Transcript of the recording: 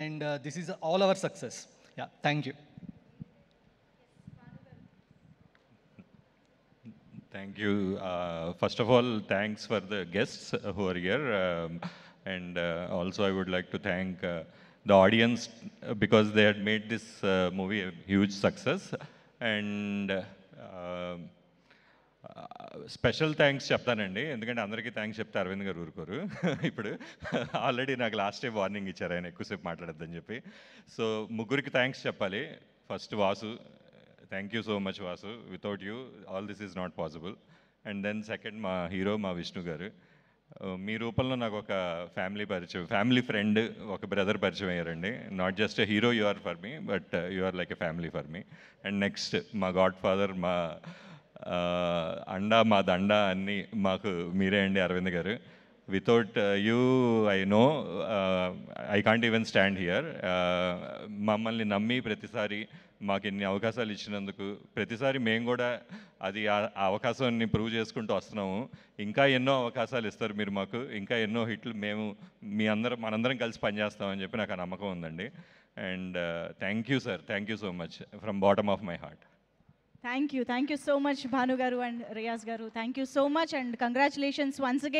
and this is all our success. Yeah, thank you. Thank you. First of all, thanks for the guests who are here. And also, I would like to thank the audience because they had made this movie a huge success. And special thanks చెప్తానండి, ఎందుకంటే అందరికీ thanks చెప్తే అరవింద్ గారు ఊరుకోరు. ఇప్పుడు already నాకు last time warning ఇచ్చారు ఆయన ఎక్కువసేపు మాట్లాడొద్దని చెప్పి. సో ముగ్గురికి థ్యాంక్స్ చెప్పాలి. First Vasu, thank you so much Vasu, without you all this is not possible. And then second మా హీరో మా విష్ణు గారు. మీ రూపంలో నాకు ఒక ఫ్యామిలీ పరిచయం, ఫ్యామిలీ ఫ్రెండ్, ఒక బ్రదర్ పరిచయం అయ్యారండి. Not just a hero you are for me, but you are like a family for me. And next మా గాడ్ ఫాదర్, మా అండా, మా దండా అన్నీ మాకు మీరే అండి అరవింద్ గారు. Without you I know I can't even stand here. మమ్మల్ని నమ్మి ప్రతిసారి మాకు ఇన్ని అవకాశాలు ఇచ్చినందుకు ప్రతిసారి మేము కూడా అది ఆ అవకాశాన్ని ప్రూవ్ చేసుకుంటూ వస్తున్నాము. ఇంకా ఎన్నో అవకాశాలు ఇస్తారు మీరు మాకు, ఇంకా ఎన్నో హిట్లు మేము మనందరం కలిసి పనిచేస్తామని చెప్పి నాకు ఆ నమ్మకం ఉందండి. And thank you sir, thank you so much from bottom of my heart. Thank you so much, Bhanu Garu and Riyaz Garu. Thank you so much and congratulations once again.